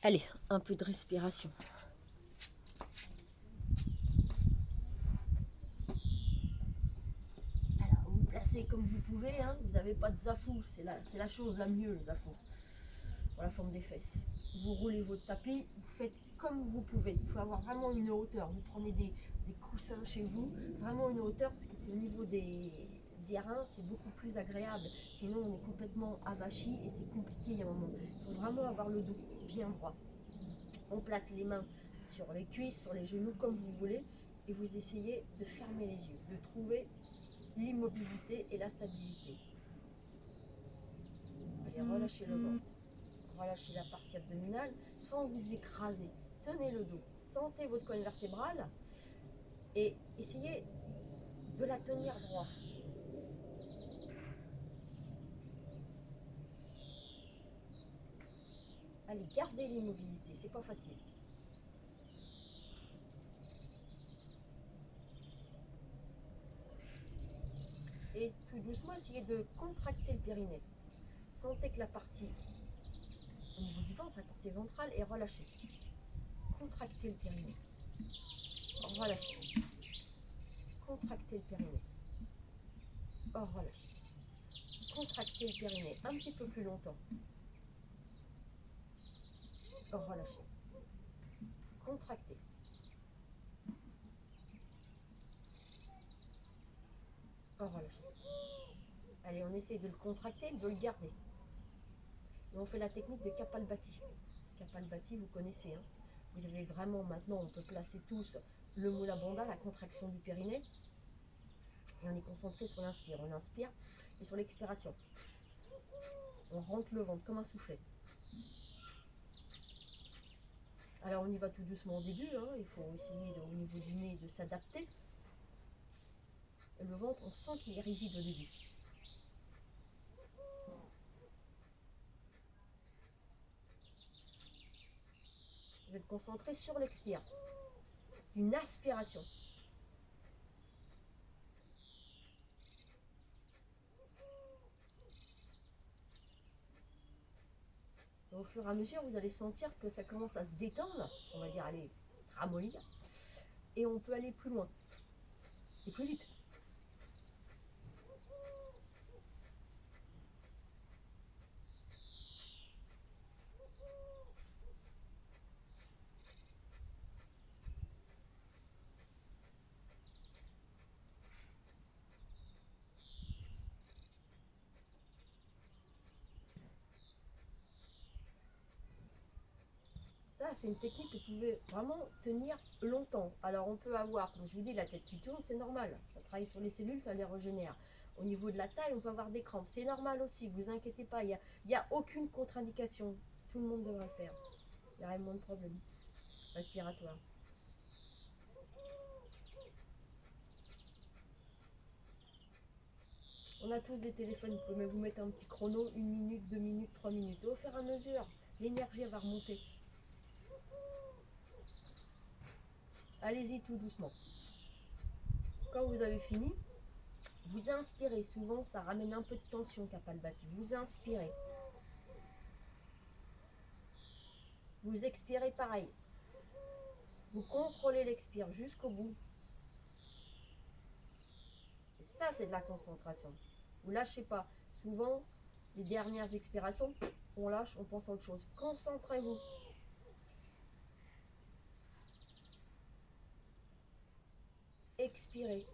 Allez, un peu de respiration. Alors, vous vous placez comme vous pouvez, hein. Vous n'avez pas de zafou, c'est la chose la mieux, le zafou, pour la forme des fesses. Vous roulez votre tapis, vous faites comme vous pouvez. Il faut avoir vraiment une hauteur. Vous prenez des coussins chez vous, vraiment une hauteur, parce que c'est au niveau des reins, c'est beaucoup plus agréable. Sinon, on est complètement avachi et c'est compliqué il y a un moment. Il faut vraiment avoir le dos bien droit. On place les mains sur les cuisses, sur les genoux, comme vous voulez, et vous essayez de fermer les yeux, de trouver l'immobilité et la stabilité. Allez, relâchez le ventre, relâchez la partie abdominale sans vous écraser. Tenez le dos, sentez votre colonne vertébrale et essayez de la tenir droit. Allez, gardez l'immobilité, c'est pas facile. Et tout doucement, essayez de contracter le périnée. Sentez que la partie au niveau du ventre, la partie ventrale est relâchée. Contractez le périnée. Relâchez. Contractez le périnée. Relâchez. Contractez le périnée un petit peu plus longtemps. Relâchez. Contractez. Relâchez. Allez, on essaie de le contracter, de le garder. Et on fait la technique de Kapalbhati. Kapalbhati, vous connaissez, hein. Vous avez vraiment, maintenant, on peut placer tous le Mula Bandha, la contraction du périnée. Et on est concentré sur l'inspire. On inspire et sur l'expiration. On rentre le ventre comme un soufflet. Alors on y va tout doucement au début, hein. Il faut essayer au niveau du nez de s'adapter. Et le ventre, on sent qu'il est rigide au début. Vous êtes concentré sur l'expire. Une aspiration. Et au fur et à mesure, vous allez sentir que ça commence à se détendre. On va dire, allez, se ramollir. Et on peut aller plus loin. Et plus vite. Ça, c'est une technique que vous pouvez vraiment tenir longtemps. Alors, on peut avoir, comme je vous dis, la tête qui tourne, c'est normal. Ça travaille sur les cellules, ça les régénère. Au niveau de la taille, on peut avoir des crampes. C'est normal aussi, vous inquiétez pas. Il n'y a aucune contre-indication. Tout le monde devrait le faire. Il y aurait moins de problèmes respiratoires. On a tous des téléphones, vous pouvez vous mettre un petit chrono, 1 minute, 2 minutes, 3 minutes. Et au fur et à mesure, l'énergie va remonter. Allez-y tout doucement. Quand vous avez fini, vous inspirez. Souvent, ça ramène un peu de tension, Kapalbhati. Vous inspirez. Vous expirez pareil. Vous contrôlez l'expire jusqu'au bout. Et ça, c'est de la concentration. Vous lâchez pas. Souvent, les dernières expirations, on lâche, on pense à autre chose. Concentrez-vous. Expirez.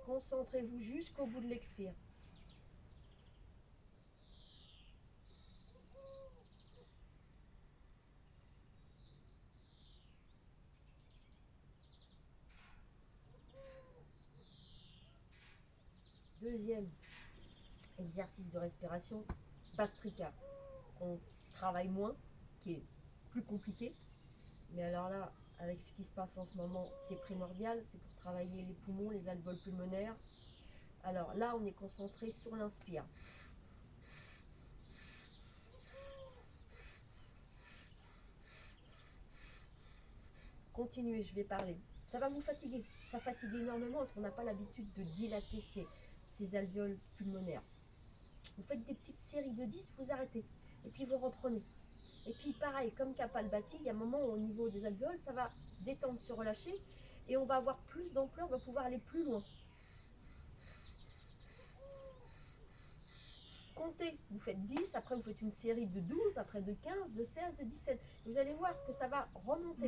Concentrez-vous jusqu'au bout de l'expire. Deuxième exercice de respiration, Bastrika, qu'on travaille moins, qui est plus compliqué. Mais alors là, avec ce qui se passe en ce moment, c'est primordial, c'est pour travailler les poumons, les alvéoles pulmonaires. Alors là, on est concentré sur l'inspire. Continuez, je vais parler. Ça va vous fatiguer. Ça fatigue énormément parce qu'on n'a pas l'habitude de dilater ces alvéoles pulmonaires. Vous faites des petites séries de 10, vous arrêtez. Et puis vous reprenez. Et puis pareil, comme Kapalbhati, il y a un moment où, au niveau des alvéoles, ça va se détendre, se relâcher, et on va avoir plus d'ampleur, on va pouvoir aller plus loin. Comptez, vous faites 10, après vous faites une série de 12, après de 15, de 16, de 17. Vous allez voir que ça va remonter.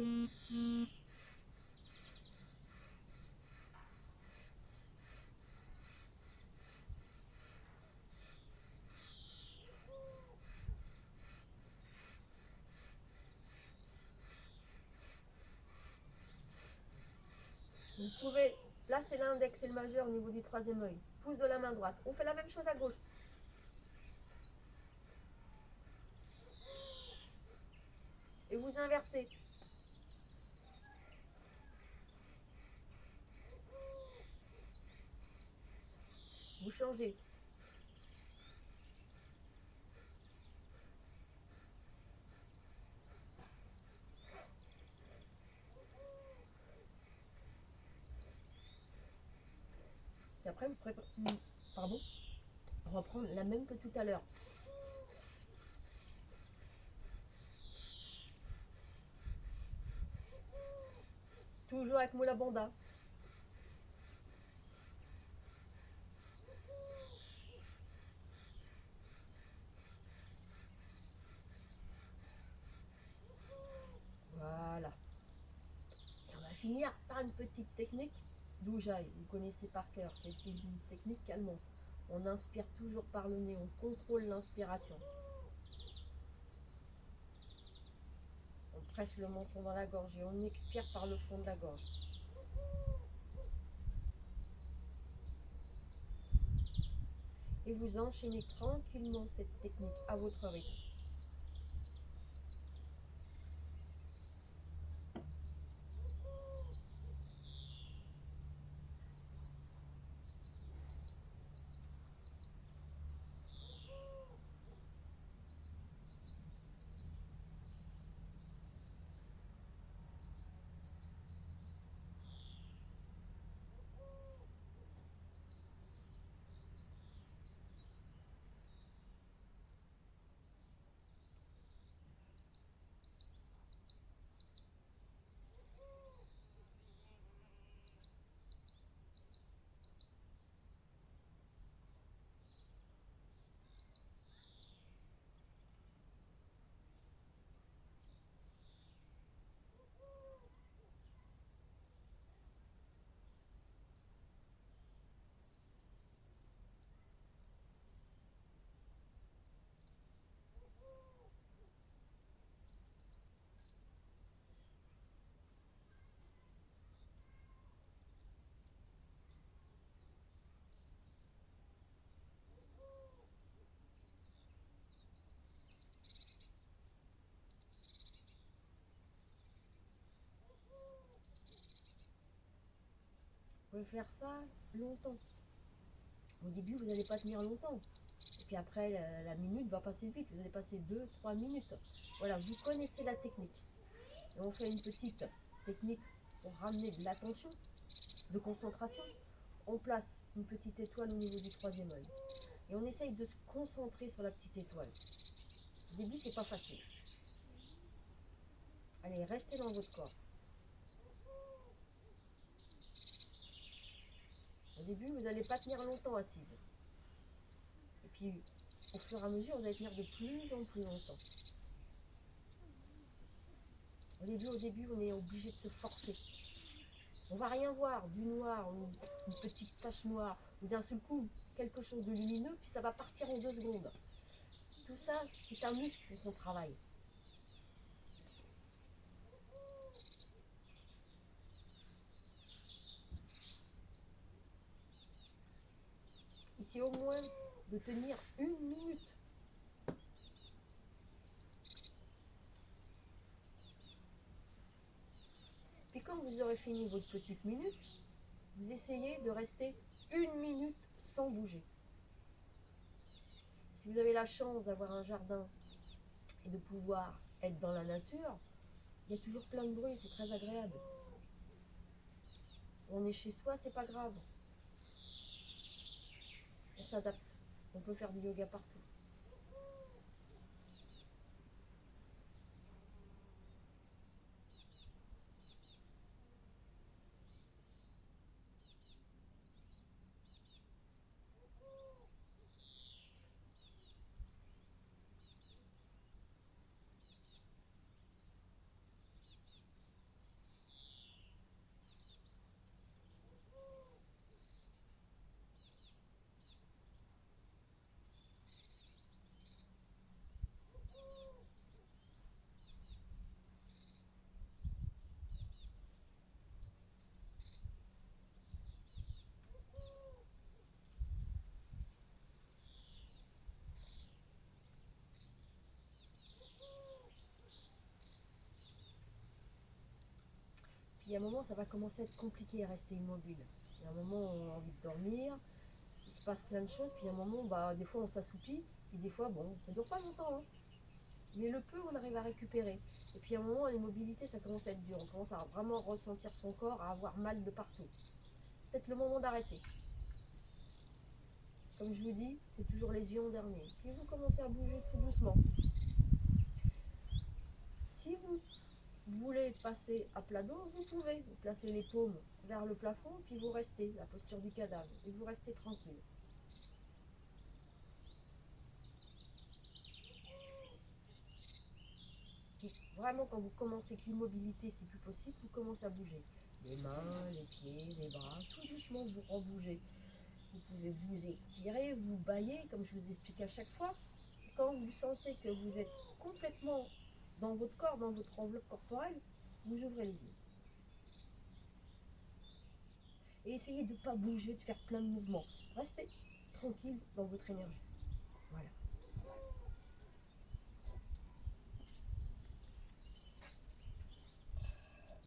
Vous pouvez, là c'est l'index et le majeur au niveau du troisième œil. Pouce de la main droite. On fait la même chose à gauche. Et vous inversez. Vous changez. Et après vous préparez, pardon, reprendre la même que tout à l'heure. Toujours avec Mula Bandha. Voilà. Et on va finir par une petite technique d'Ujjayi. Vous connaissez par cœur. C'est une technique calmante. On inspire toujours par le nez. On contrôle l'inspiration. On presse le menton dans la gorge et on expire par le fond de la gorge. Et vous enchaînez tranquillement cette technique à votre rythme. Vous pouvez faire ça longtemps. Au début, vous n'allez pas tenir longtemps. Et puis après, la minute va passer vite. Vous allez passer 2-3 minutes. Voilà, vous connaissez la technique. Et on fait une petite technique pour ramener de l'attention, de concentration. On place une petite étoile au niveau du troisième œil. Et on essaye de se concentrer sur la petite étoile. Au début, c'est pas facile. Allez, restez dans votre corps. Au début, vous n'allez pas tenir longtemps assise. Et puis, au fur et à mesure, vous allez tenir de plus en plus longtemps. Au début, on est obligé de se forcer. On va rien voir, du noir, ou une petite tache noire, ou d'un seul coup, quelque chose de lumineux, puis ça va partir en 2 secondes. Tout ça, c'est un muscle qu'on travaille. Ici, au moins, de tenir 1 minute. Puis quand vous aurez fini votre petite minute, vous essayez de rester 1 minute sans bouger. Si vous avez la chance d'avoir un jardin et de pouvoir être dans la nature, il y a toujours plein de bruit, c'est très agréable. On est chez soi, c'est pas grave. On s'adapte. On peut faire du yoga partout. il y a un moment, ça va commencer à être compliqué à rester immobile. Il y a un moment, on a envie de dormir, il se passe plein de choses, puis il y a un moment, bah, des fois, on s'assoupit, puis des fois, bon, ça dure pas longtemps, hein. Mais le peu, on arrive à récupérer. Et puis à un moment, l'immobilité, ça commence à être dur. On commence à vraiment ressentir son corps, à avoir mal de partout. Peut-être le moment d'arrêter. Comme je vous dis, c'est toujours les yeux en dernier. Puis vous commencez à bouger tout doucement. Si vous voulez passer à plat dos, vous pouvez. Vous placez les paumes vers le plafond, puis vous restez, la posture du cadavre, et vous restez tranquille. Puis vraiment, quand vous commencez que l'immobilité, c'est plus possible, vous commencez à bouger. Les mains, les pieds, les bras, tout doucement, vous rebougez. Vous pouvez vous étirer, vous bailler, comme je vous explique à chaque fois. Quand vous sentez que vous êtes complètement dans votre corps, dans votre enveloppe corporelle, vous ouvrez les yeux. Et essayez de ne pas bouger, de faire plein de mouvements. Restez tranquille dans votre énergie.